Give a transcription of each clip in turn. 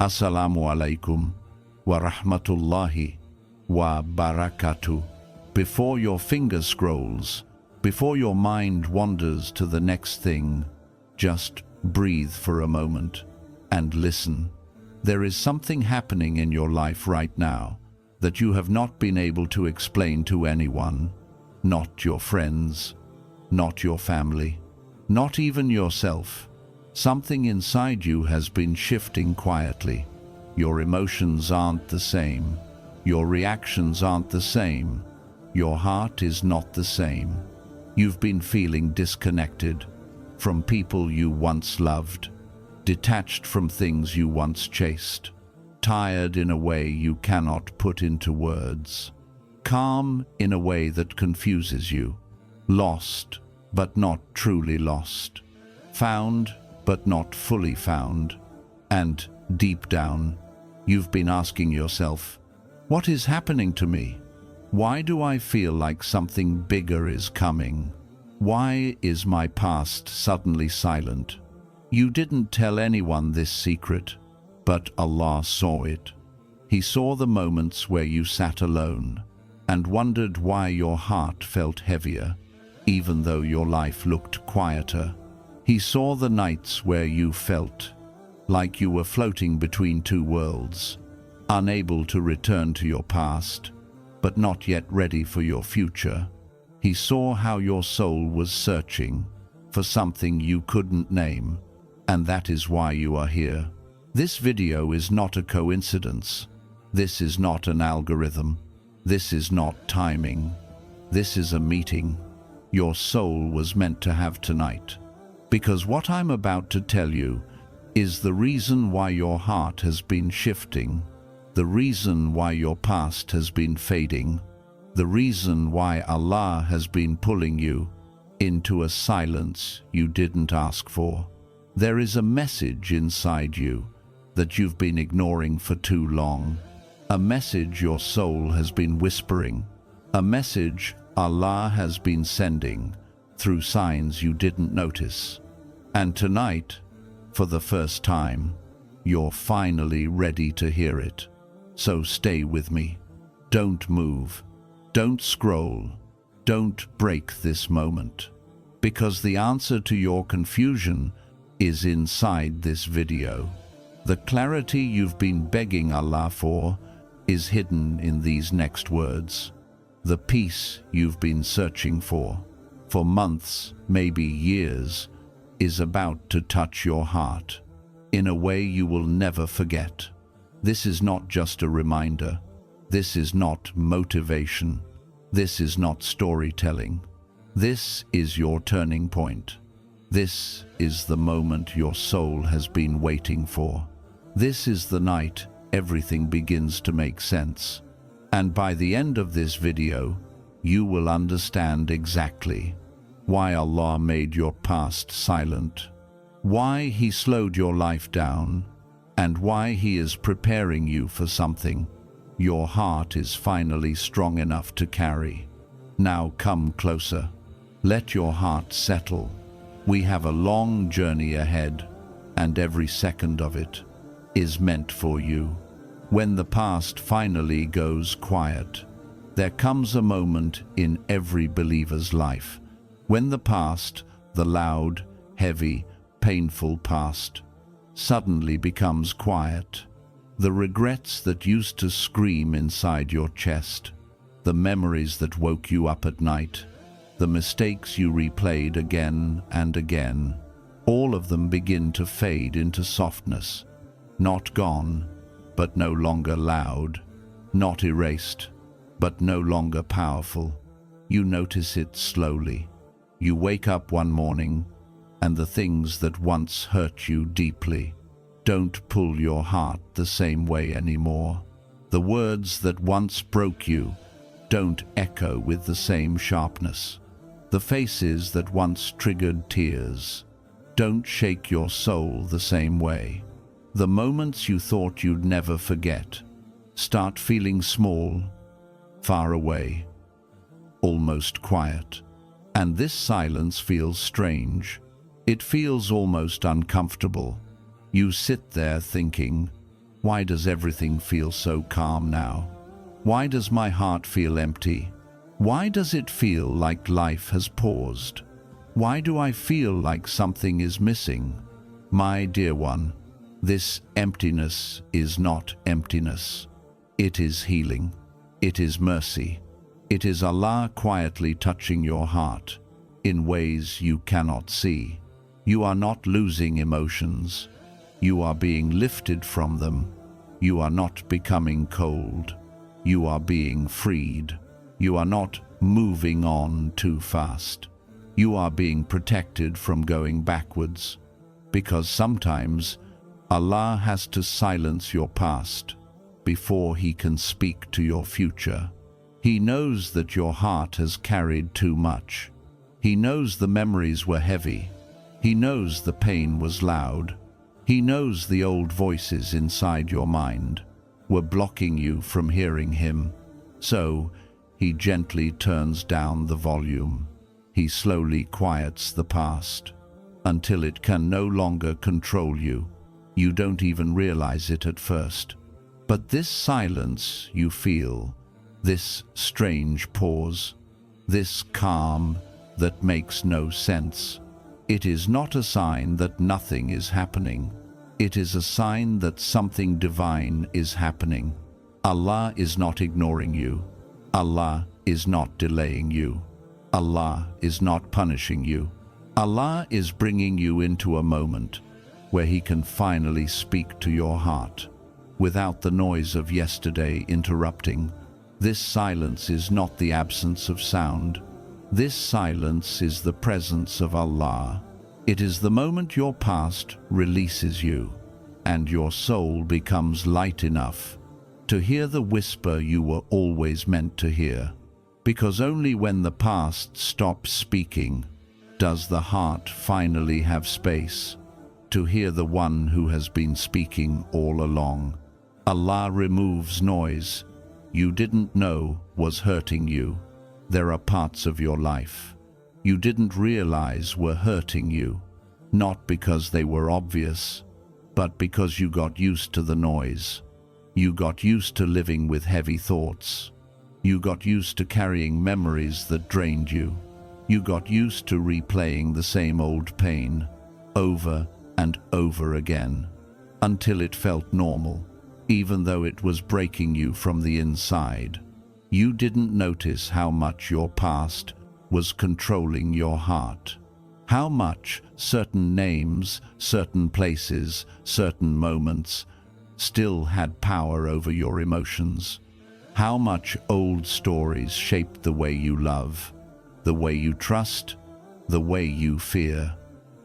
Assalamu alaikum wa rahmatullahi wa barakatuh. Before your finger scrolls, before your mind wanders to the next thing, just breathe for a moment and listen. There is something happening in your life right now that you have not been able to explain to anyone, not your friends, not your family, not even yourself. Something inside you has been shifting quietly. Your emotions aren't the same. Your reactions aren't the same. Your heart is not the same. You've been feeling disconnected from people you once loved, detached from things you once chased, tired in a way you cannot put into words, calm in a way that confuses you, lost but not truly lost, found but not fully found. And deep down, you've been asking yourself, what is happening to me? Why do I feel like something bigger is coming? Why is my past suddenly silent? You didn't tell anyone this secret, but Allah saw it. He saw the moments where you sat alone and wondered why your heart felt heavier, even though your life looked quieter. He saw the nights where you felt like you were floating between two worlds, unable to return to your past, but not yet ready for your future. He saw how your soul was searching for something you couldn't name, and that is why you are here. This video is not a coincidence. This is not an algorithm. This is not timing. This is a meeting your soul was meant to have tonight. Because what I'm about to tell you is the reason why your heart has been shifting, the reason why your past has been fading, the reason why Allah has been pulling you into a silence you didn't ask for. There is a message inside you that you've been ignoring for too long, a message your soul has been whispering, a message Allah has been sending through signs you didn't notice. And tonight, for the first time, you're finally ready to hear it. So stay with me. Don't move. Don't scroll. Don't break this moment. Because the answer to your confusion is inside this video. The clarity you've been begging Allah for is hidden in these next words. The peace you've been searching for months, maybe years, is about to touch your heart in a way you will never forget. This is not just a reminder. This is not motivation. This is not storytelling. This is your turning point. This is the moment your soul has been waiting for. This is the night everything begins to make sense. And by the end of this video, you will understand exactly why Allah made your past silent, why He slowed your life down, and why He is preparing you for something your heart is finally strong enough to carry. Now come closer. Let your heart settle. We have a long journey ahead, and every second of it is meant for you. When the past finally goes quiet, there comes a moment in every believer's life when the past, the loud, heavy, painful past, suddenly becomes quiet. The regrets that used to scream inside your chest, the memories that woke you up at night, the mistakes you replayed again and again, all of them begin to fade into softness. Not gone, but no longer loud. Not erased, but no longer powerful. You notice it slowly. You wake up one morning, and the things that once hurt you deeply don't pull your heart the same way anymore. The words that once broke you don't echo with the same sharpness. The faces that once triggered tears don't shake your soul the same way. The moments you thought you'd never forget start feeling small, far away, almost quiet. And this silence feels strange. It feels almost uncomfortable. You sit there thinking, Why does everything feel so calm now? Why does my heart feel empty? Why does it feel like life has paused? Why do I feel like something is missing? My dear one, this emptiness is not emptiness. It is healing. It is mercy. It is Allah quietly touching your heart in ways you cannot see. You are not losing emotions. You are being lifted from them. You are not becoming cold. You are being freed. You are not moving on too fast. You are being protected from going backwards, because sometimes Allah has to silence your past before He can speak to your future. He knows that your heart has carried too much. He knows the memories were heavy. He knows the pain was loud. He knows the old voices inside your mind were blocking you from hearing Him. So He gently turns down the volume. He slowly quiets the past until it can no longer control you. You don't even realize it at first. But this silence you feel, this strange pause, this calm that makes no sense, it is not a sign that nothing is happening. It is a sign that something divine is happening. Allah is not ignoring you. Allah is not delaying you. Allah is not punishing you. Allah is bringing you into a moment where He can finally speak to your heart without the noise of yesterday interrupting. This silence is not the absence of sound. This silence is the presence of Allah. It is the moment your past releases you and your soul becomes light enough to hear the whisper you were always meant to hear. Because only when the past stops speaking does the heart finally have space to hear the one who has been speaking all along. Allah removes noise you didn't know was hurting you. There are parts of your life you didn't realize were hurting you, not because they were obvious, but because you got used to the noise. You got used to living with heavy thoughts. You got used to carrying memories that drained you. You got used to replaying the same old pain over and over again until it felt normal, even though it was breaking you from the inside. You didn't notice how much your past was controlling your heart, how much certain names, certain places, certain moments still had power over your emotions. How much old stories shaped the way you love, the way you trust, the way you fear.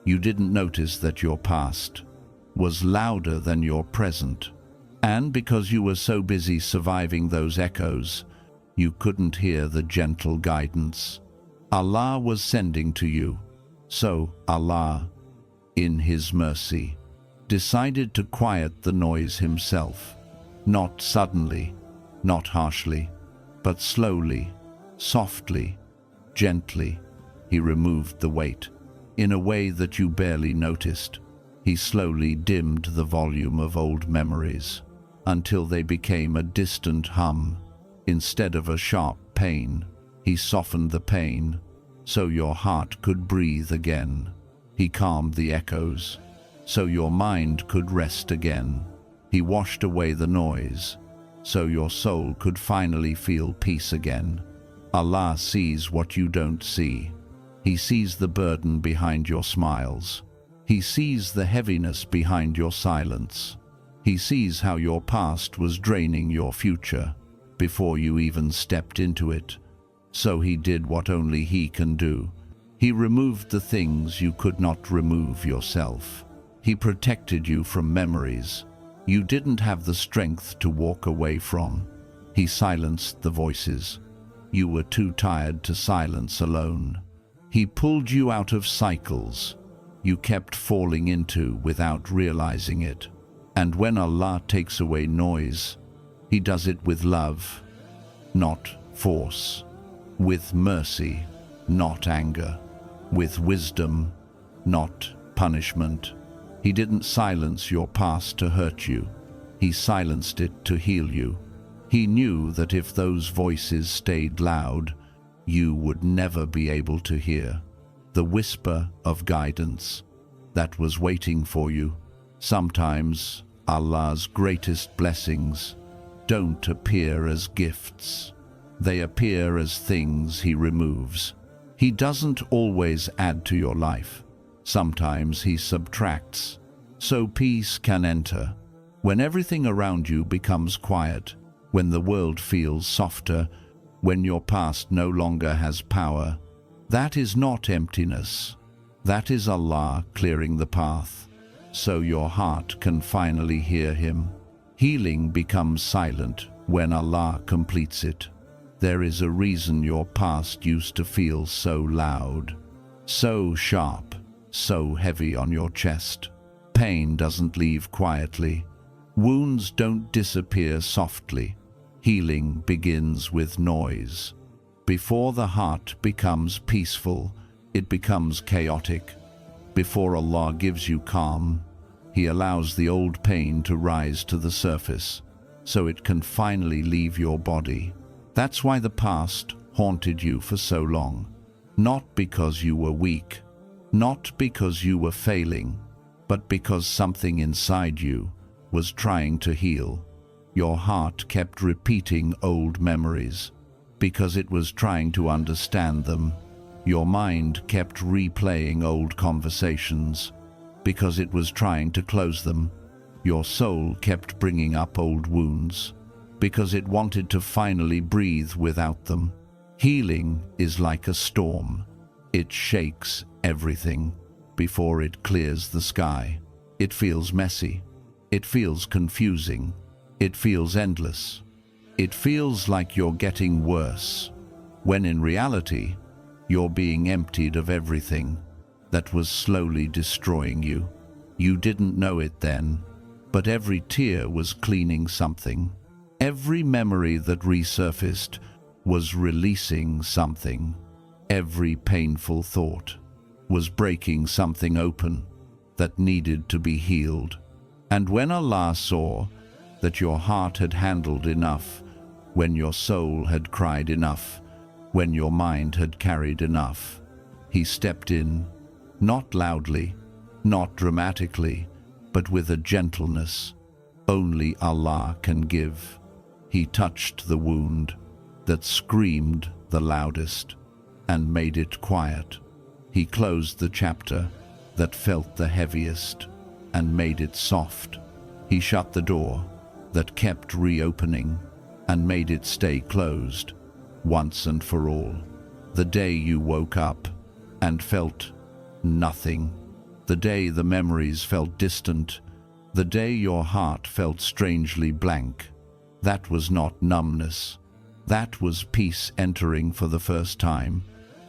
You didn't notice that your past was louder than your present. And because you were so busy surviving those echoes, you couldn't hear the gentle guidance Allah was sending to you. So Allah, in His mercy, decided to quiet the noise Himself, not suddenly, not harshly, but slowly, softly, gently. He removed the weight in a way that you barely noticed. He slowly dimmed the volume of old memories until they became a distant hum instead of a sharp pain. He softened the pain so your heart could breathe again. He calmed the echoes so your mind could rest again. He washed away the noise so your soul could finally feel peace again. Allah sees what you don't see. He sees the burden behind your smiles. He sees the heaviness behind your silence. He sees how your past was draining your future before you even stepped into it. So He did what only He can do. He removed the things you could not remove yourself. He protected you from memories you didn't have the strength to walk away from. He silenced the voices you were too tired to silence alone. He pulled you out of cycles you kept falling into without realizing it. And when Allah takes away noise, He does it with love, not force, with mercy, not anger, with wisdom, not punishment. He didn't silence your past to hurt you. He silenced it to heal you. He knew that if those voices stayed loud, you would never be able to hear the whisper of guidance that was waiting for you. Sometimes Allah's greatest blessings don't appear as gifts. They appear as things He removes. He doesn't always add to your life. Sometimes He subtracts, so peace can enter. When everything around you becomes quiet, when the world feels softer, when your past no longer has power, that is not emptiness. That is Allah clearing the path, so your heart can finally hear Him. Healing becomes silent when Allah completes it. There is a reason your past used to feel so loud, so sharp, so heavy on your chest. Pain doesn't leave quietly. Wounds don't disappear softly. Healing begins with noise. Before the heart becomes peaceful, it becomes chaotic. Before Allah gives you calm, He allows the old pain to rise to the surface, so it can finally leave your body. That's why the past haunted you for so long. Not because you were weak, not because you were failing, but because something inside you was trying to heal. Your heart kept repeating old memories because it was trying to understand them. Your mind kept replaying old conversations because it was trying to close them. Your soul kept bringing up old wounds because it wanted to finally breathe without them. Healing is like a storm. It shakes everything before it clears the sky. It feels messy. It feels confusing. It feels endless. It feels like you're getting worse, when in reality, you're being emptied of everything that was slowly destroying you. You didn't know it then, but every tear was cleaning something. Every memory that resurfaced was releasing something. Every painful thought was breaking something open that needed to be healed. And when Allah saw that your heart had handled enough, when your soul had cried enough, when your mind had carried enough, He stepped in, not loudly, not dramatically, but with a gentleness only Allah can give. He touched the wound that screamed the loudest and made it quiet. He closed the chapter that felt the heaviest and made it soft. He shut the door that kept reopening and made it stay closed once and for all. The day you woke up and felt nothing, the day the memories felt distant, the day your heart felt strangely blank, that was not numbness. That was peace entering for the first time.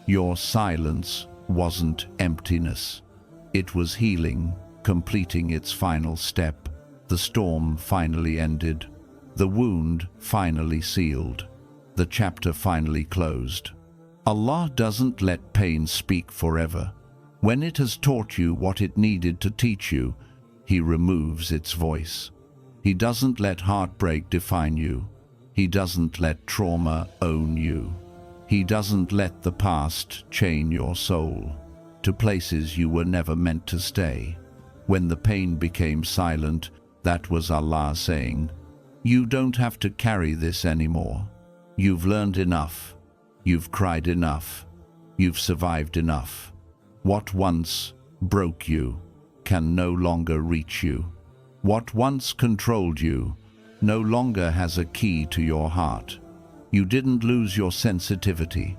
Your silence wasn't emptiness. It was healing, completing its final step. The storm finally ended. The wound finally sealed. The chapter finally closed. Allah doesn't let pain speak forever. When it has taught you what it needed to teach you, He removes its voice. He doesn't let heartbreak define you. He doesn't let trauma own you. He doesn't let the past chain your soul to places you were never meant to stay. When the pain became silent, that was Allah saying, "You don't have to carry this anymore. You've learned enough. You've cried enough. You've survived enough. What once broke you can no longer reach you. What once controlled you no longer has a key to your heart. You didn't lose your sensitivity.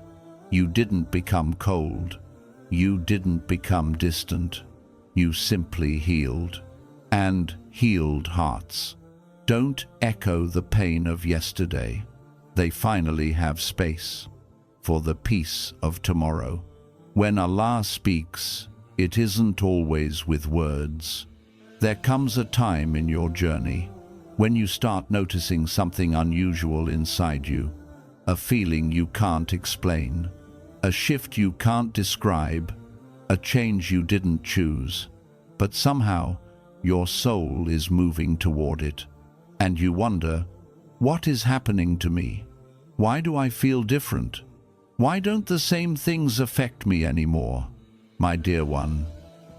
You didn't become cold. You didn't become distant. You simply healed. And healed hearts don't echo the pain of yesterday. They finally have space for the peace of tomorrow. When Allah speaks, it isn't always with words. There comes a time in your journey when you start noticing something unusual inside you, a feeling you can't explain, a shift you can't describe, a change you didn't choose, but somehow your soul is moving toward it. And you wonder, what is happening to me? Why do I feel different? Why don't the same things affect me anymore? My dear one,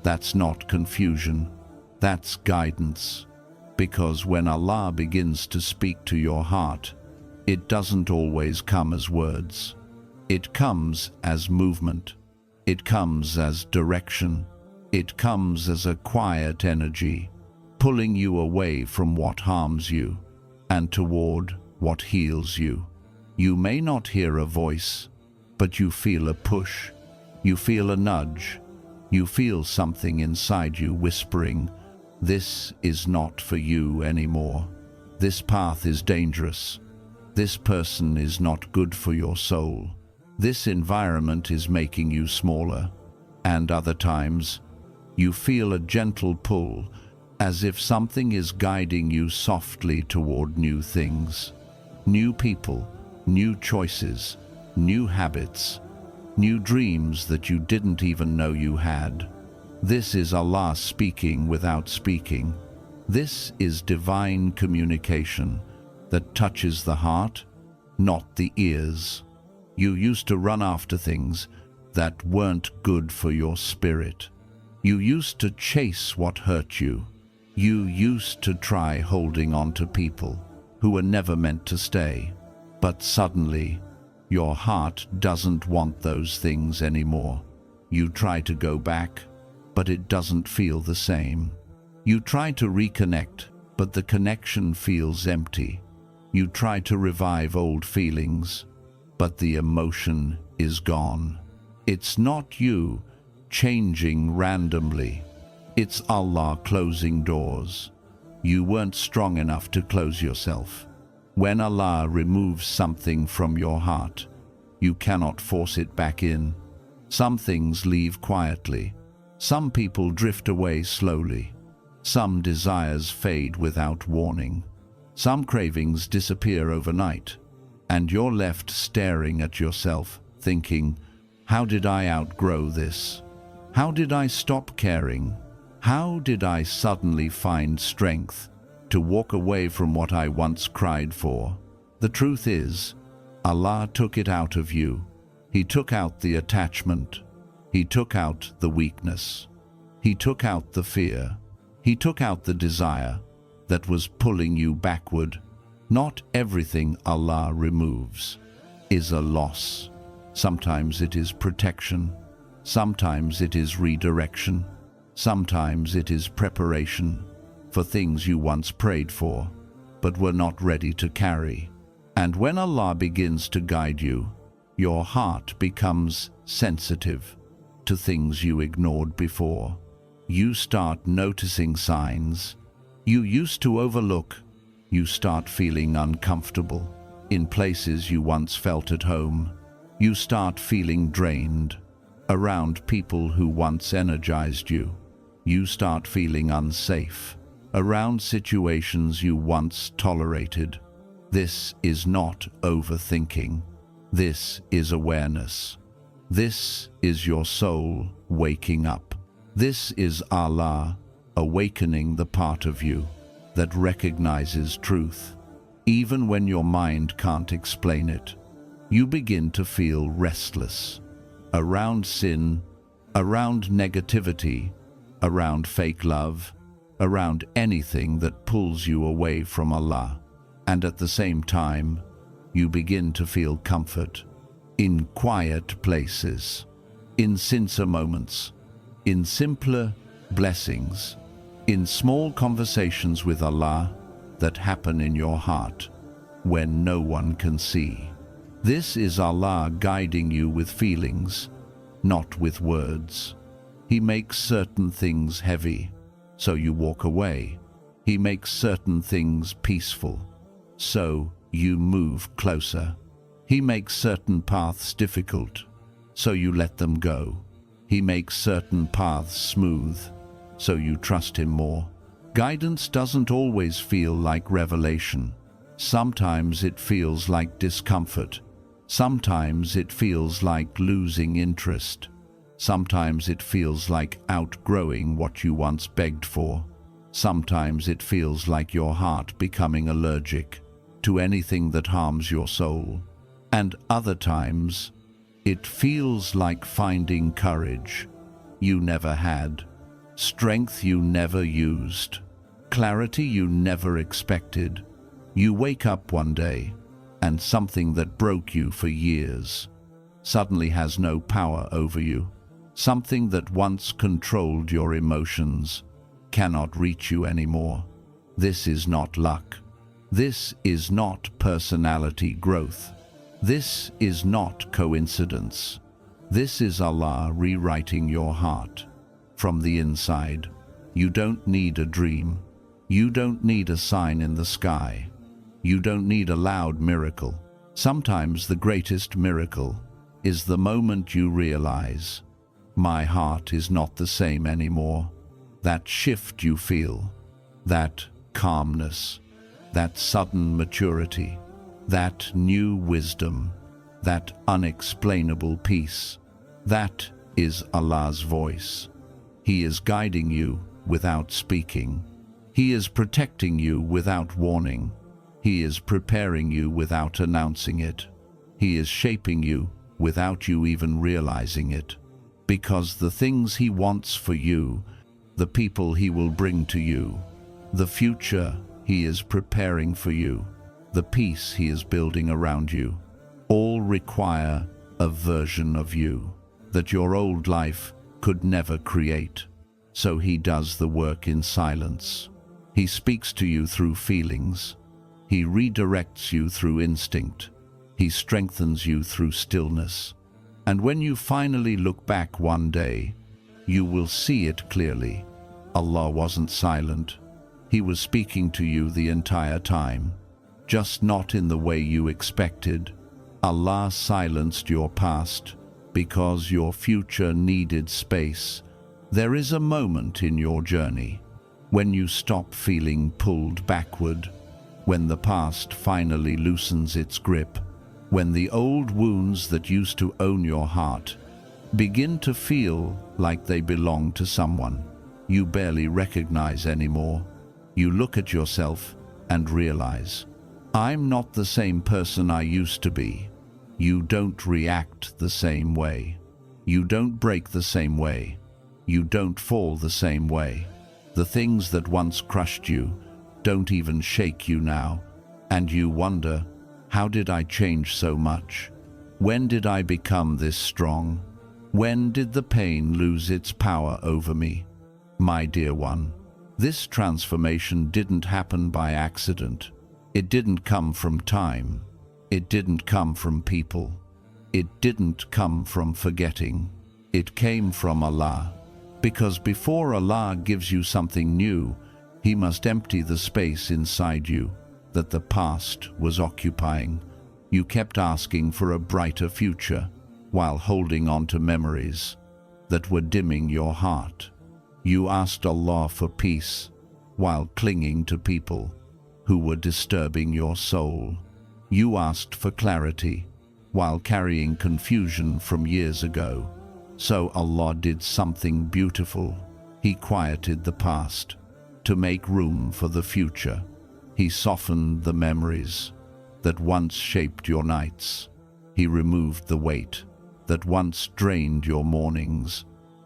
that's not confusion, that's guidance. Because when Allah begins to speak to your heart, it doesn't always come as words. It comes as movement. It comes as direction. It comes as a quiet energy, pulling you away from what harms you and toward what heals you. You may not hear a voice, but you feel a push. You feel a nudge. You feel something inside you whispering, "This is not for you anymore. This path is dangerous. This person is not good for your soul. This environment is making you smaller." And other times, you feel a gentle pull, as if something is guiding you softly toward new things, new people, new choices, new habits, new dreams that you didn't even know you had. This is Allah speaking without speaking. This is divine communication that touches the heart, not the ears. You used to run after things that weren't good for your spirit. You used to chase what hurt you. You used to try holding on to people who were never meant to stay. But suddenly, your heart doesn't want those things anymore. You try to go back, but it doesn't feel the same. You try to reconnect, but the connection feels empty. You try to revive old feelings, but the emotion is gone. It's not you changing randomly. It's Allah closing doors. You weren't strong enough to close yourself. When Allah removes something from your heart, you cannot force it back in. Some things leave quietly. Some people drift away slowly. Some desires fade without warning. Some cravings disappear overnight, and you're left staring at yourself, thinking, "How did I outgrow this? How did I stop caring? How did I suddenly find strength to walk away from what I once cried for?" The truth is, Allah took it out of you. He took out the attachment. He took out the weakness. He took out the fear. He took out the desire that was pulling you backward. Not everything Allah removes is a loss. Sometimes it is protection. Sometimes it is redirection. Sometimes it is preparation for things you once prayed for, but were not ready to carry. And when Allah begins to guide you, your heart becomes sensitive to things you ignored before. You start noticing signs you used to overlook. You start feeling uncomfortable in places you once felt at home. You start feeling drained around people who once energized you. You start feeling unsafe around situations you once tolerated. This is not overthinking. This is awareness. This is your soul waking up. This is Allah awakening the part of you that recognizes truth. Even when your mind can't explain it, you begin to feel restless around sin, around negativity, around fake love, around anything that pulls you away from Allah. And at the same time, you begin to feel comfort in quiet places, in sincere moments, in simpler blessings, in small conversations with Allah that happen in your heart when no one can see. This is Allah guiding you with feelings, not with words. He makes certain things heavy, so you walk away. He makes certain things peaceful, so you move closer. He makes certain paths difficult, so you let them go. He makes certain paths smooth, so you trust Him more. Guidance doesn't always feel like revelation. Sometimes it feels like discomfort. Sometimes it feels like losing interest. Sometimes it feels like outgrowing what you once begged for. Sometimes it feels like your heart becoming allergic to anything that harms your soul. And other times, it feels like finding courage you never had, strength you never used, clarity you never expected. You wake up one day, and something that broke you for years suddenly has no power over you. Something that once controlled your emotions cannot reach you anymore. This is not luck. This is not personality growth. This is not coincidence. This is Allah rewriting your heart from the inside. You don't need a dream. You don't need a sign in the sky. You don't need a loud miracle. Sometimes the greatest miracle is the moment you realize, my heart is not the same anymore. That shift you feel, that calmness, that sudden maturity, that new wisdom, that unexplainable peace, that is Allah's voice. He is guiding you without speaking. He is protecting you without warning. He is preparing you without announcing it. He is shaping you without you even realizing it. Because the things He wants for you, the people He will bring to you, the future He is preparing for you, the peace He is building around you, all require a version of you that your old life could never create. So He does the work in silence. He speaks to you through feelings. He redirects you through instinct. He strengthens you through stillness. And when you finally look back one day, you will see it clearly. Allah wasn't silent. He was speaking to you the entire time, just not in the way you expected. Allah silenced your past because your future needed space. There is a moment in your journey when you stop feeling pulled backward, when the past finally loosens its grip, when the old wounds that used to own your heart begin to feel like they belong to someone you barely recognize anymore. You look at yourself and realize, I'm not the same person I used to be. You don't react the same way. You don't break the same way. You don't fall the same way. The things that once crushed you don't even shake you now, and you wonder, how did I change so much? When did I become this strong? When did the pain lose its power over me? My dear one, this transformation didn't happen by accident. It didn't come from time. It didn't come from people. It didn't come from forgetting. It came from Allah. Because before Allah gives you something new, He must empty the space inside you that the past was occupying. You kept asking for a brighter future while holding on to memories that were dimming your heart. You asked Allah for peace while clinging to people who were disturbing your soul. You asked for clarity while carrying confusion from years ago. So Allah did something beautiful. He quieted the past to make room for the future. He softened the memories that once shaped your nights. He removed the weight that once drained your mornings.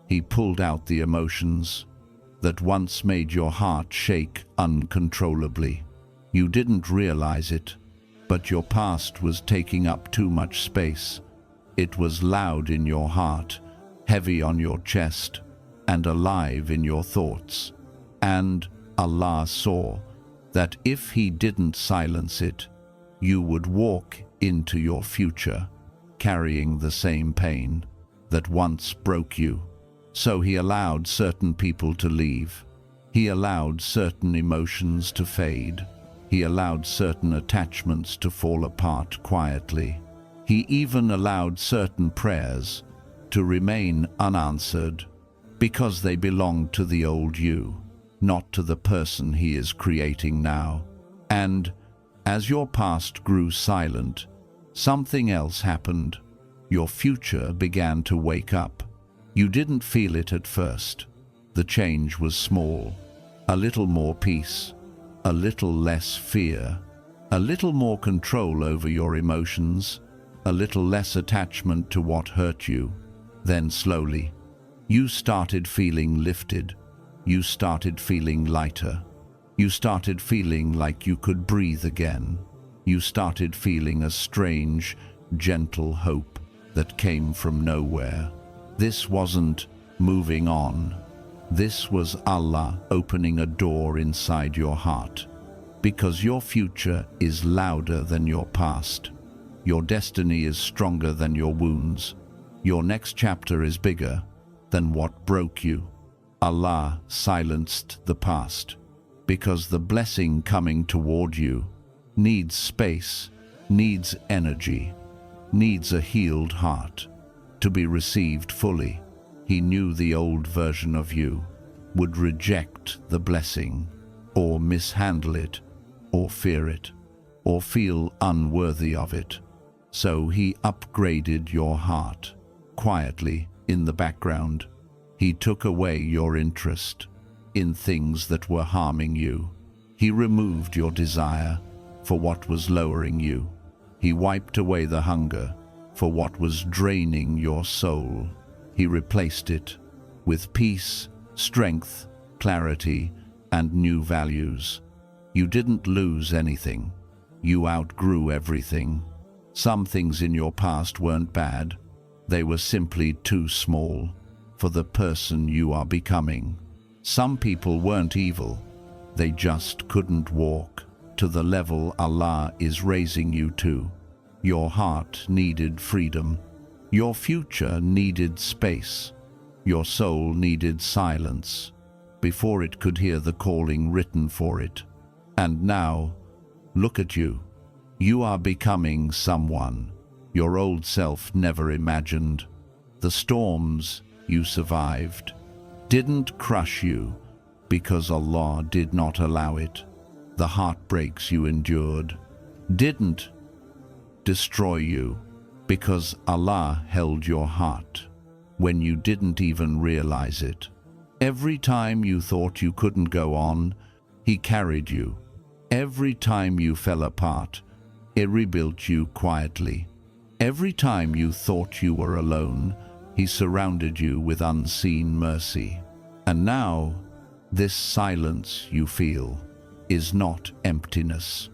He pulled out the emotions that once made your heart shake uncontrollably. You didn't realize it, but your past was taking up too much space. It was loud in your heart, heavy on your chest, and alive in your thoughts. And Allah saw that if He didn't silence it, you would walk into your future carrying the same pain that once broke you. So He allowed certain people to leave. He allowed certain emotions to fade. He allowed certain attachments to fall apart quietly. He even allowed certain prayers to remain unanswered because they belonged to the old you, not to the person He is creating now. And as your past grew silent, something else happened. Your future began to wake up. You didn't feel it at first. The change was small. a little more peace, a little less fear, a little more control over your emotions, a little less attachment to what hurt you. Then slowly, you started feeling lifted. You started feeling lighter. You started feeling like you could breathe again. You started feeling a strange, gentle hope that came from nowhere. This wasn't moving on. This was Allah opening a door inside your heart. Because your future is louder than your past. Your destiny is stronger than your wounds. Your next chapter is bigger than what broke you. Allah silenced the past because the blessing coming toward you needs space, needs energy, needs a healed heart to be received fully. He knew the old version of you would reject the blessing, or mishandle it, or fear it, or feel unworthy of it. So he upgraded your heart, quietly in the background. He took away your interest in things that were harming you. He removed your desire for what was lowering you. He wiped away the hunger for what was draining your soul. He replaced it with peace, strength, clarity, and new values. You didn't lose anything. You outgrew everything. Some things in your past weren't bad. They were simply too small for the person you are becoming. Some people weren't evil. They just couldn't walk to the level Allah is raising you to. Your heart needed freedom. Your future needed space. Your soul needed silence before it could hear the calling written for it. And now, look at you. You are becoming someone your old self never imagined. The storms you survived didn't crush you because Allah did not allow it. The heartbreaks you endured didn't destroy you because Allah held your heart when you didn't even realize it. Every time you thought you couldn't go on, He carried you. Every time you fell apart, He rebuilt you quietly. Every time you thought you were alone, He surrounded you with unseen mercy. And now, this silence you feel is not emptiness.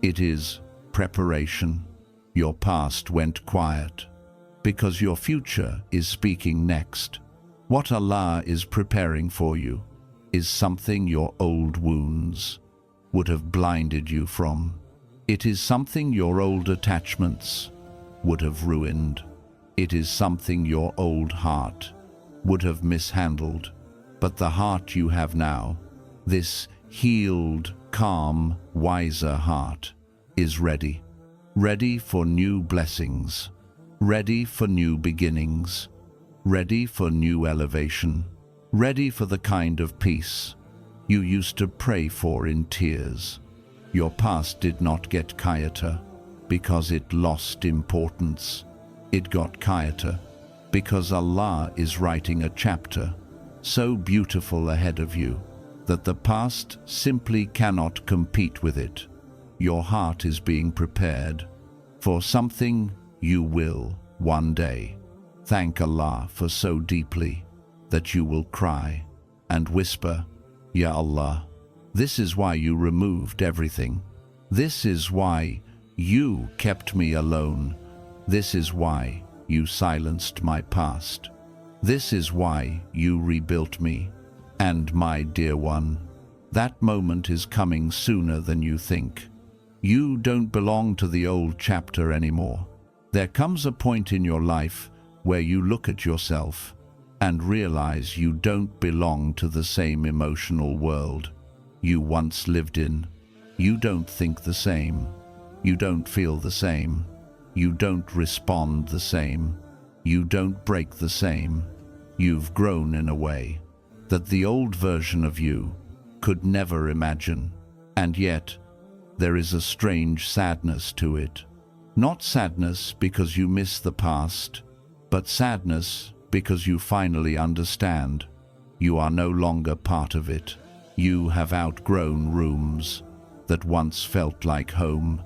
It is preparation. Your past went quiet because your future is speaking next. What Allah is preparing for you is something your old wounds would have blinded you from. It is something your old attachments would have ruined. It is something your old heart would have mishandled. But the heart you have now, this healed, calm, wiser heart, is ready. Ready for new blessings. Ready for new beginnings. Ready for new elevation. Ready for the kind of peace you used to pray for in tears. Your past did not get quieter because it lost importance. It got quieter because Allah is writing a chapter so beautiful ahead of you that the past simply cannot compete with it. Your heart is being prepared for something you will one day thank Allah for so deeply that you will cry and whisper, Ya Allah, this is why you removed everything. This is why you kept me alone. This is why you silenced my past. This is why you rebuilt me. And my dear one, that moment is coming sooner than you think. You don't belong to the old chapter anymore. There comes a point in your life where you look at yourself and realize you don't belong to the same emotional world you once lived in. You don't think the same. You don't feel the same. You don't respond the same. You don't break the same. You've grown in a way that the old version of you could never imagine. And yet, there is a strange sadness to it. Not sadness because you miss the past, but sadness because you finally understand you are no longer part of it. You have outgrown rooms that once felt like home.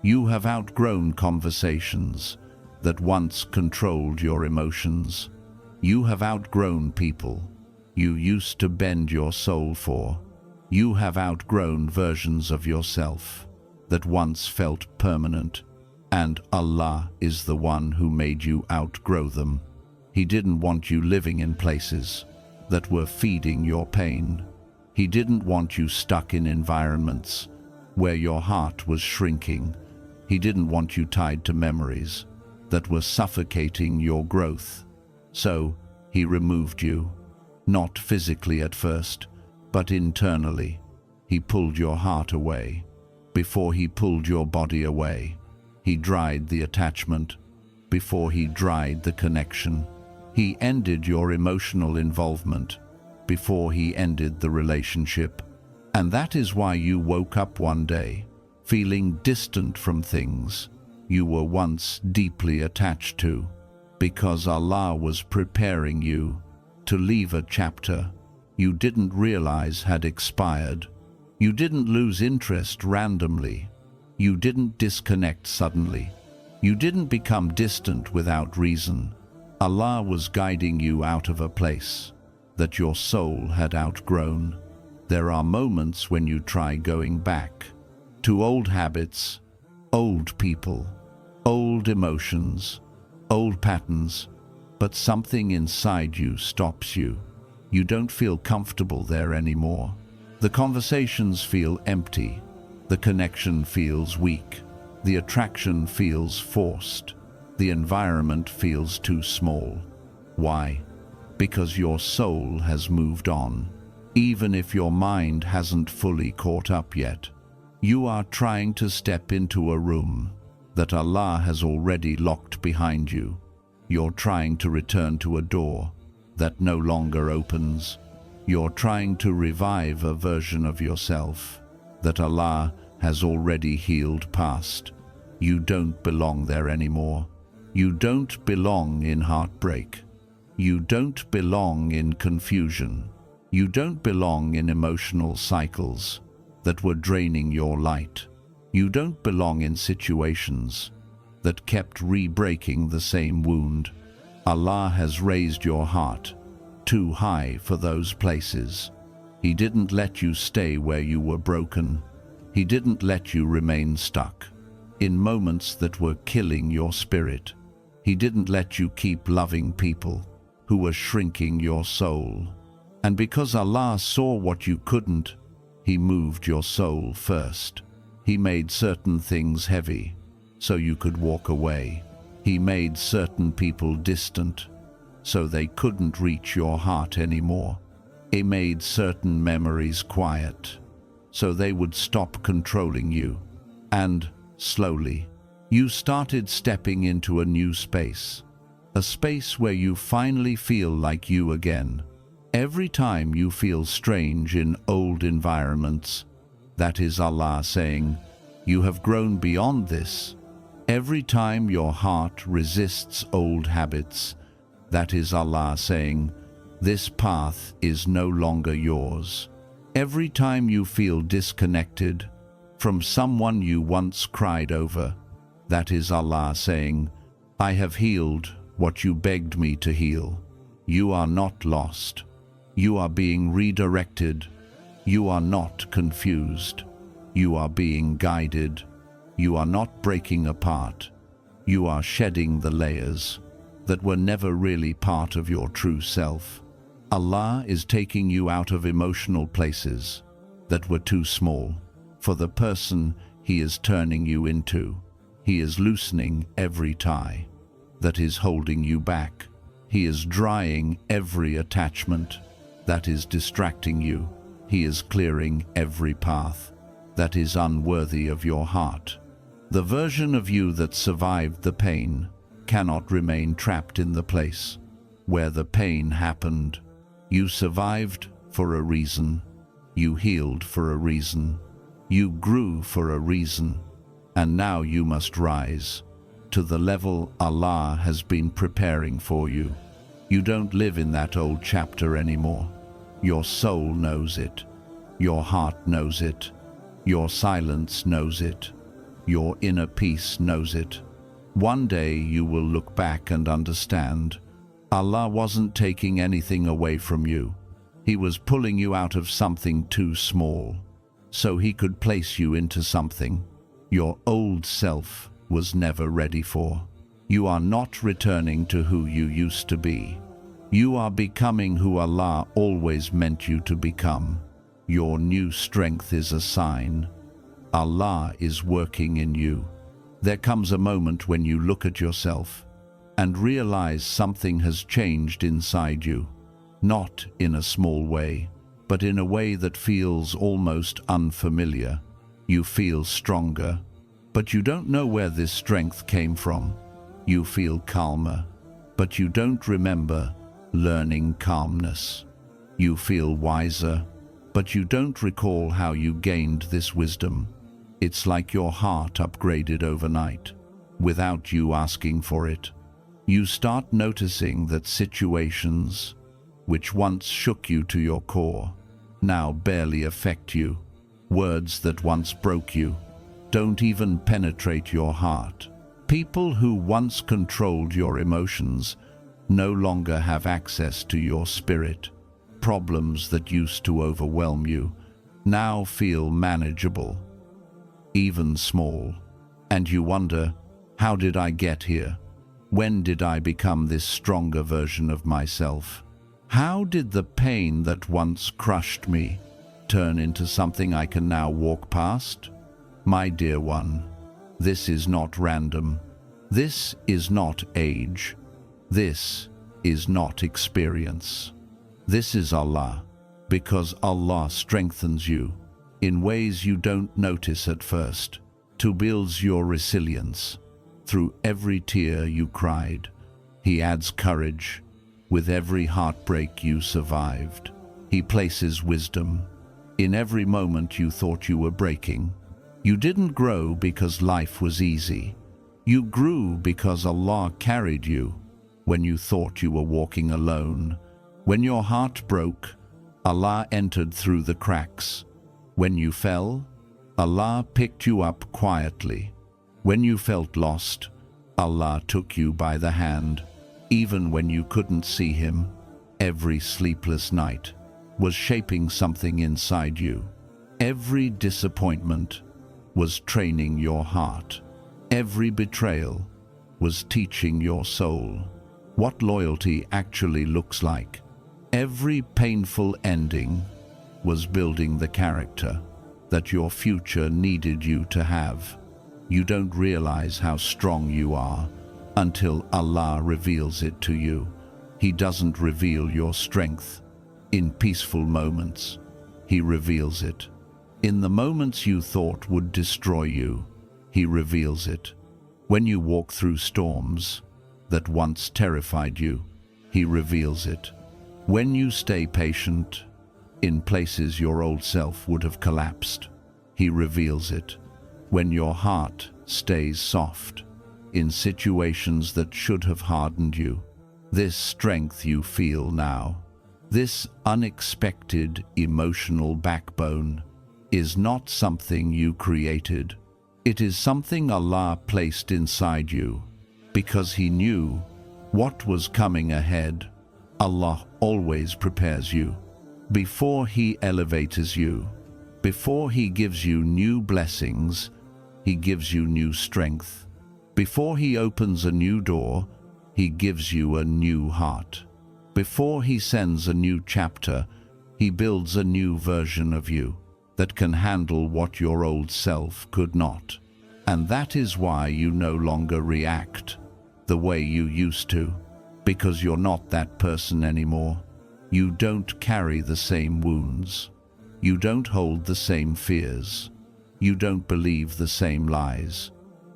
You have outgrown conversations that once controlled your emotions. You have outgrown people you used to bend your soul for. You have outgrown versions of yourself that once felt permanent, and Allah is the one who made you outgrow them. He didn't want you living in places that were feeding your pain. He didn't want you stuck in environments where your heart was shrinking. He didn't want you tied to memories that were suffocating your growth. So He removed you, not physically at first, but internally. He pulled your heart away. Before He pulled your body away, He dried the attachment. Before He dried the connection, He ended your emotional involvement. Before He ended the relationship. And that is why you woke up one day, feeling distant from things you were once deeply attached to, because Allah was preparing you to leave a chapter you didn't realize had expired. You didn't lose interest randomly. You didn't disconnect suddenly. You didn't become distant without reason. Allah was guiding you out of a place that your soul had outgrown. There are moments when you try going back to old habits, old people, old emotions, old patterns, but something inside you stops you. You don't feel comfortable there anymore. The conversations feel empty. The connection feels weak. The attraction feels forced. The environment feels too small. Why? Because your soul has moved on. Even if your mind hasn't fully caught up yet, you are trying to step into a room that Allah has already locked behind you. You're trying to return to a door that no longer opens. You're trying to revive a version of yourself that Allah has already healed past. You don't belong there anymore. You don't belong in heartbreak. You don't belong in confusion. You don't belong in emotional cycles that were draining your light. You don't belong in situations that kept re-breaking the same wound. Allah has raised your heart too high for those places. He didn't let you stay where you were broken. He didn't let you remain stuck in moments that were killing your spirit. He didn't let you keep loving people who were shrinking your soul. And because Allah saw what you couldn't, He moved your soul first. He made certain things heavy so you could walk away. He made certain people distant so they couldn't reach your heart anymore. He made certain memories quiet so they would stop controlling you. And slowly, you started stepping into a new space, a space where you finally feel like you again. Every time you feel strange in old environments, that is Allah saying, you have grown beyond this. Every time your heart resists old habits, that is Allah saying, this path is no longer yours. Every time you feel disconnected from someone you once cried over, that is Allah saying, I have healed what you begged me to heal. You are not lost. You are being redirected. You are not confused. You are being guided. You are not breaking apart. You are shedding the layers that were never really part of your true self. Allah is taking you out of emotional places that were too small for the person He is turning you into. He is loosening every tie that is holding you back. He is drying every attachment that is distracting you. He is clearing every path that is unworthy of your heart. The version of you that survived the pain cannot remain trapped in the place where the pain happened. You survived for a reason. You healed for a reason. You grew for a reason. And now you must rise to the level Allah has been preparing for you. You don't live in that old chapter anymore. Your soul knows it. Your heart knows it. Your silence knows it. Your inner peace knows it. One day you will look back and understand. Allah wasn't taking anything away from you. He was pulling you out of something too small, so He could place you into something your old self was never ready for. You are not returning to who you used to be. You are becoming who Allah always meant you to become. Your new strength is a sign. Allah is working in you. There comes a moment when you look at yourself and realize something has changed inside you, not in a small way, but in a way that feels almost unfamiliar. You feel stronger, but you don't know where this strength came from. You feel calmer, but you don't remember learning calmness. You feel wiser, but you don't recall how you gained this wisdom. It's like your heart upgraded overnight, without you asking for it. You start noticing that situations which once shook you to your core now barely affect you. Words that once broke you don't even penetrate your heart. People who once controlled your emotions no longer have access to your spirit. Problems that used to overwhelm you now feel manageable, even small. And you wonder, how did I get here? When did I become this stronger version of myself? How did the pain that once crushed me turn into something I can now walk past? My dear one, this is not random. This is not age. This is not experience. This is Allah, because Allah strengthens you in ways you don't notice at first, to build your resilience. Through every tear you cried, He adds courage. With every heartbreak you survived, He places wisdom. In every moment you thought you were breaking, you didn't grow because life was easy. You grew because Allah carried you when you thought you were walking alone. When your heart broke, Allah entered through the cracks. When you fell, Allah picked you up quietly. When you felt lost, Allah took you by the hand. Even when you couldn't see Him, every sleepless night was shaping something inside you. Every disappointment was training your heart. Every betrayal was teaching your soul what loyalty actually looks like. Every painful ending was building the character that your future needed you to have. You don't realize how strong you are until Allah reveals it to you. He doesn't reveal your strength in peaceful moments. He reveals it in the moments you thought would destroy you. He reveals it when you walk through storms that once terrified you. He reveals it when you stay patient in places your old self would have collapsed. He reveals it when your heart stays soft in situations that should have hardened you. This strength you feel now, this unexpected emotional backbone, is not something you created. It is something Allah placed inside you because He knew what was coming ahead. Allah always prepares you before He elevates you. Before He gives you new blessings, He gives you new strength. Before He opens a new door, He gives you a new heart. Before He sends a new chapter, He builds a new version of you that can handle what your old self could not. And that is why you no longer react the way you used to, because you're not that person anymore. You don't carry the same wounds. You don't hold the same fears. You don't believe the same lies.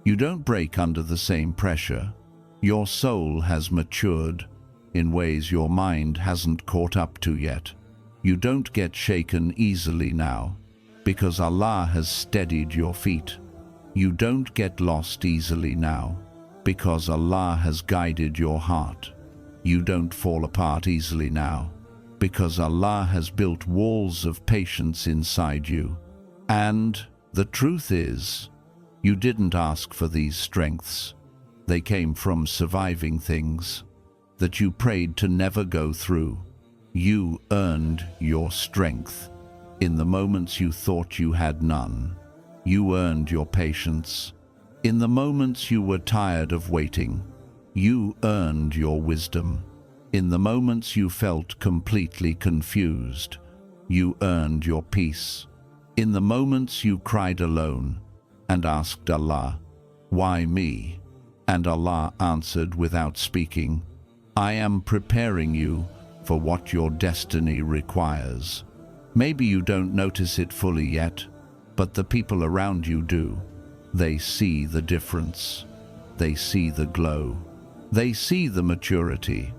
You don't break under the same pressure. Your soul has matured in ways your mind hasn't caught up to yet. You don't get shaken easily now, because Allah has steadied your feet. You don't get lost easily now, because Allah has guided your heart. You don't fall apart easily now, because Allah has built walls of patience inside you. And the truth is, you didn't ask for these strengths. They came from surviving things that you prayed to never go through. You earned your strength in the moments you thought you had none. You earned your patience in the moments you were tired of waiting. You earned your wisdom in the moments you felt completely confused. You earned your peace in the moments you cried alone and asked Allah, "Why me?" And Allah answered without speaking, "I am preparing you for what your destiny requires." Maybe you don't notice it fully yet, but the people around you do. They see the difference. They see the glow. They see the maturity.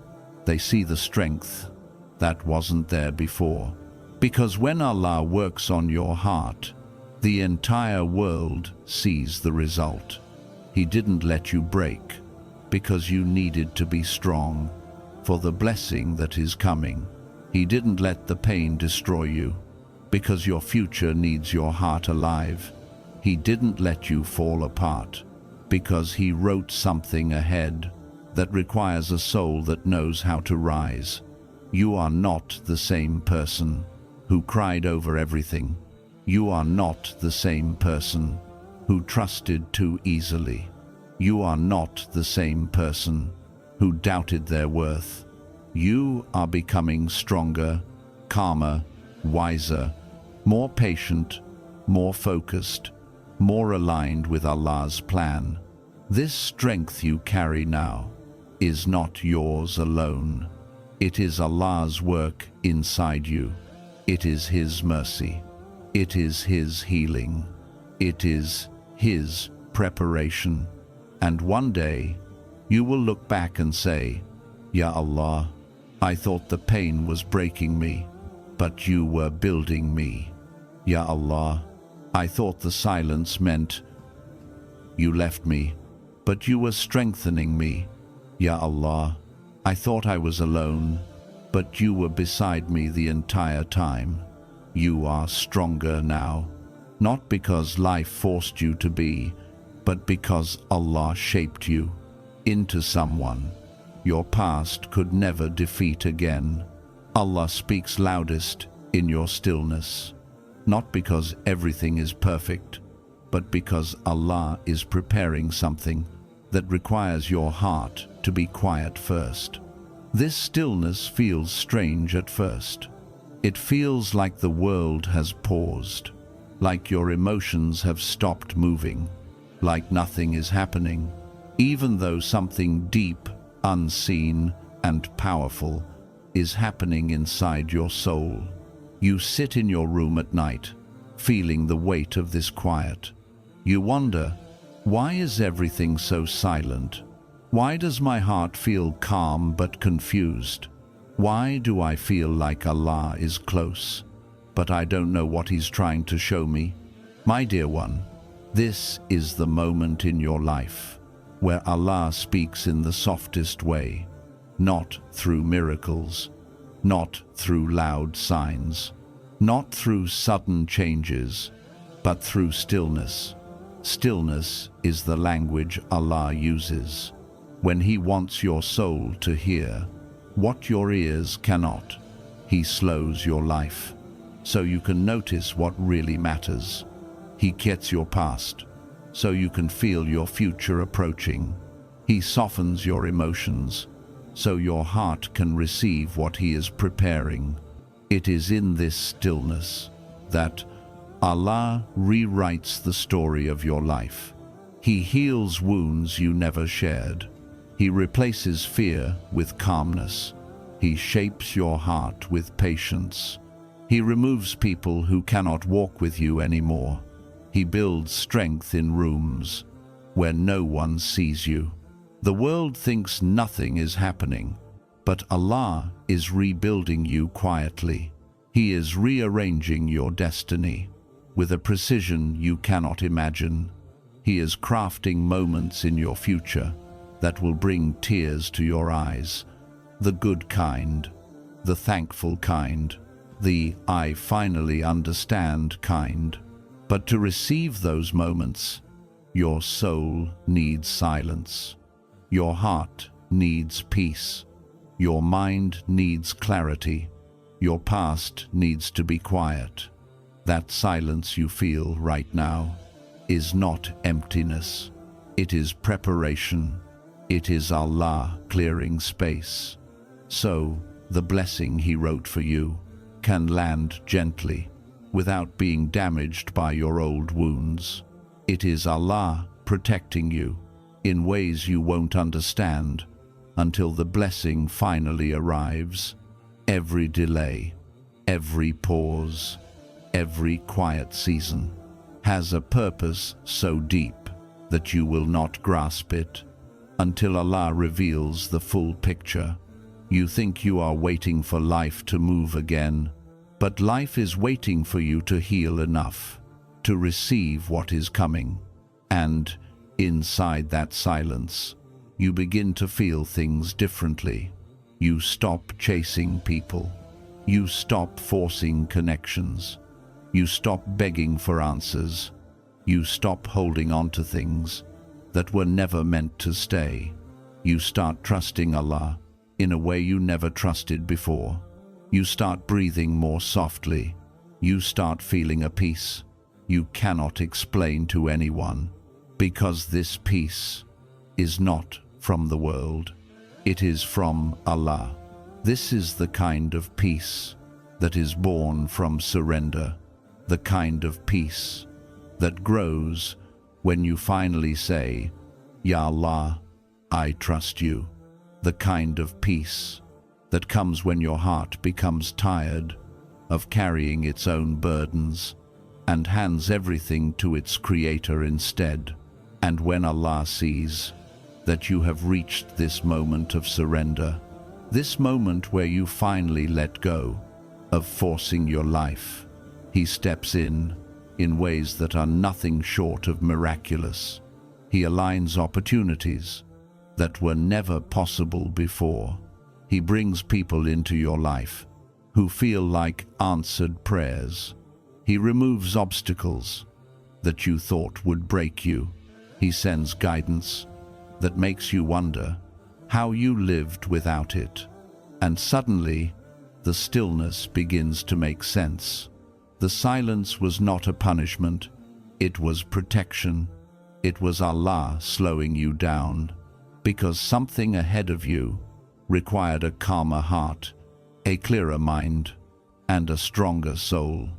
They see the strength that wasn't there before. Because when Allah works on your heart, the entire world sees the result. He didn't let you break because you needed to be strong for the blessing that is coming. He didn't let the pain destroy you because your future needs your heart alive. He didn't let you fall apart because He wrote something ahead that requires a soul that knows how to rise. You are not the same person who cried over everything. You are not the same person who trusted too easily. You are not the same person who doubted their worth. You are becoming stronger, calmer, wiser, more patient, more focused, more aligned with Allah's plan. This strength you carry now is not yours alone. It is Allah's work inside you. It is His mercy. It is His healing. It is His preparation. And one day, you will look back and say, "Ya Allah, I thought the pain was breaking me, but you were building me. Ya Allah, I thought the silence meant you left me, but you were strengthening me. Ya Allah, I thought I was alone, but you were beside me the entire time." You are stronger now, not because life forced you to be, but because Allah shaped you into someone your past could never defeat again. Allah speaks loudest in your stillness, not because everything is perfect, but because Allah is preparing something that requires your heart to be quiet first. This stillness feels strange at first. It feels like the world has paused, like your emotions have stopped moving, like nothing is happening, even though something deep, unseen, and powerful is happening inside your soul. You sit in your room at night, feeling the weight of this quiet. You wonder, why is everything so silent? Why does my heart feel calm but confused? Why do I feel like Allah is close, but I don't know what He's trying to show me? My dear one, this is the moment in your life where Allah speaks in the softest way, not through miracles, not through loud signs, not through sudden changes, but through stillness. Stillness is the language Allah uses when He wants your soul to hear what your ears cannot. He slows your life so you can notice what really matters. He gets your past so you can feel your future approaching. He softens your emotions so your heart can receive what He is preparing. It is in this stillness that Allah rewrites the story of your life. He heals wounds you never shared. He replaces fear with calmness. He shapes your heart with patience. He removes people who cannot walk with you anymore. He builds strength in rooms where no one sees you. The world thinks nothing is happening, but Allah is rebuilding you quietly. He is rearranging your destiny with a precision you cannot imagine. He is crafting moments in your future that will bring tears to your eyes, the good kind, the thankful kind, the "I finally understand" kind. But to receive those moments, your soul needs silence. Your heart needs peace. Your mind needs clarity. Your past needs to be quiet. That silence you feel right now is not emptiness. It is preparation. It is Allah clearing space. So the blessing He wrote for you can land gently, without being damaged by your old wounds. It is Allah protecting you in ways you won't understand until the blessing finally arrives. Every delay, every pause, every quiet season has a purpose so deep that you will not grasp it until Allah reveals the full picture. You think you are waiting for life to move again, but life is waiting for you to heal enough to receive what is coming. And inside that silence, you begin to feel things differently. You stop chasing people. You stop forcing connections. You stop begging for answers. You stop holding on to things that were never meant to stay. You start trusting Allah in a way you never trusted before. You start breathing more softly. You start feeling a peace you cannot explain to anyone, because this peace is not from the world. It is from Allah. This is the kind of peace that is born from surrender, the kind of peace that grows when you finally say, "Ya Allah, I trust you." The kind of peace that comes when your heart becomes tired of carrying its own burdens and hands everything to its Creator instead. And when Allah sees that you have reached this moment of surrender, this moment where you finally let go of forcing your life, He steps in ways that are nothing short of miraculous. He aligns opportunities that were never possible before. He brings people into your life who feel like answered prayers. He removes obstacles that you thought would break you. He sends guidance that makes you wonder how you lived without it. And suddenly, the stillness begins to make sense. The silence was not a punishment. It was protection. It was Allah slowing you down, because something ahead of you required a calmer heart, a clearer mind, and a stronger soul.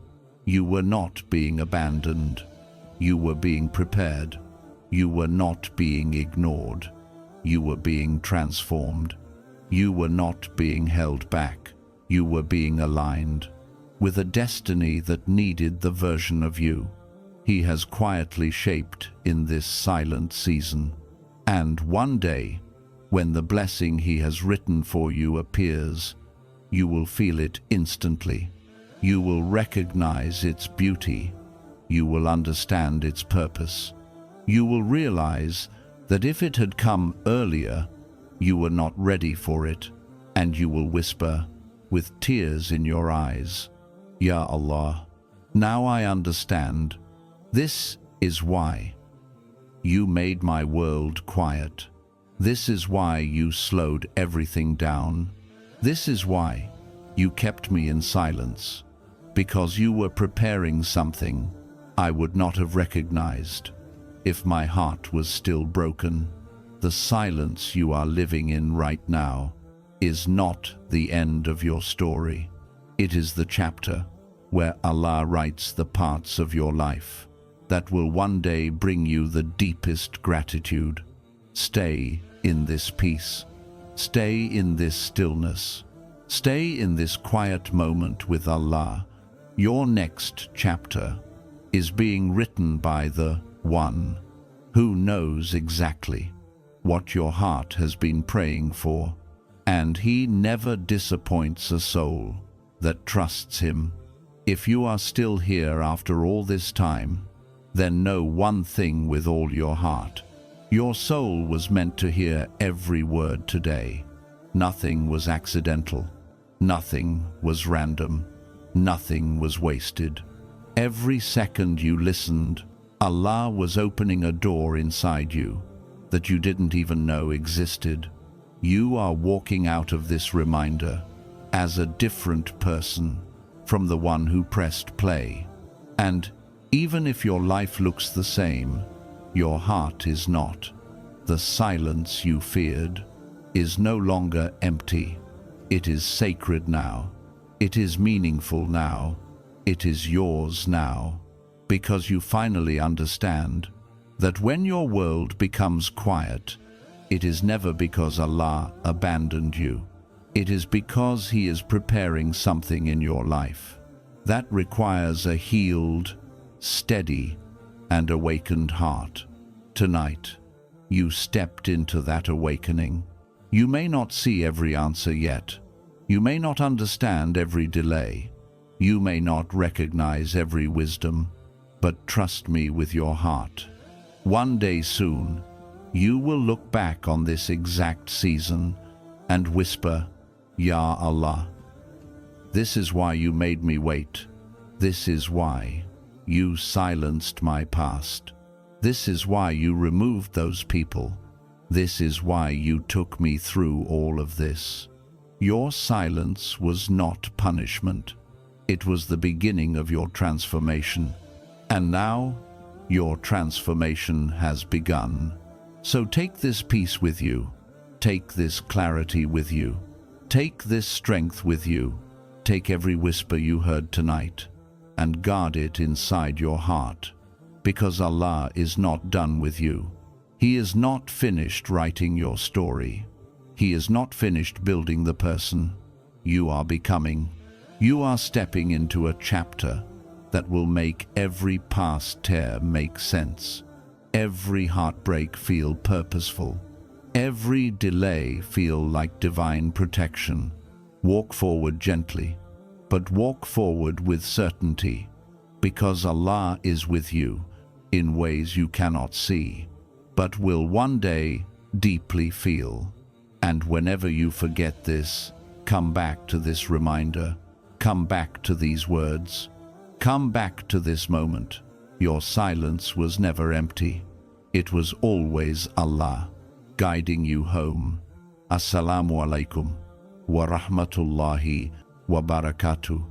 You were not being abandoned. You were being prepared. You were not being ignored. You were being transformed. You were not being held back. You were being aligned with a destiny that needed the version of you He has quietly shaped in this silent season. And one day, when the blessing He has written for you appears, you will feel it instantly. You will recognize its beauty. You will understand its purpose. You will realize that if it had come earlier, you were not ready for it, and you will whisper, with tears in your eyes, "Ya Allah, now I understand. This is why you made my world quiet. This is why you slowed everything down. This is why you kept me in silence, because you were preparing something I would not have recognized if my heart was still broken." The silence you are living in right now is not the end of your story. It is the chapter where Allah writes the parts of your life that will one day bring you the deepest gratitude. Stay in this peace. Stay in this stillness. Stay in this quiet moment with Allah. Your next chapter is being written by the One who knows exactly what your heart has been praying for, and He never disappoints a soul that trusts Him. If you are still here after all this time, then know one thing with all your heart. Your soul was meant to hear every word today. Nothing was accidental. Nothing was random. Nothing was wasted. Every second you listened, Allah was opening a door inside you that you didn't even know existed. You are walking out of this reminder as a different person from the one who pressed play. And even if your life looks the same, your heart is not. The silence you feared is no longer empty. It is sacred now. It is meaningful now. It is yours now, because you finally understand that when your world becomes quiet, it is never because Allah abandoned you. It is because He is preparing something in your life that requires a healed, steady, and awakened heart. Tonight, you stepped into that awakening. You may not see every answer yet. You may not understand every delay. You may not recognize every wisdom, but trust me with your heart. One day soon, you will look back on this exact season and whisper, Ya Allah. This is why you made me wait. This is why you silenced my past. This is why you removed those people. This is why you took me through all of this. Your silence was not punishment. It was the beginning of your transformation. And now, your transformation has begun. So take this peace with you. Take this clarity with you. Take this strength with you. Take every whisper you heard tonight and guard it inside your heart, because Allah is not done with you. He is not finished writing your story. He is not finished building the person you are becoming. You are stepping into a chapter that will make every past tear make sense, every heartbreak feel purposeful, every delay feel like divine protection. Walk forward gently, but walk forward with certainty, because Allah is with you in ways you cannot see, but will one day deeply feel. And whenever you forget this, come back to this reminder, come back to these words, come back to this moment. Your silence was never empty. It was always Allah guiding you home. Assalamu alaikum wa rahmatullahi wa barakatuh.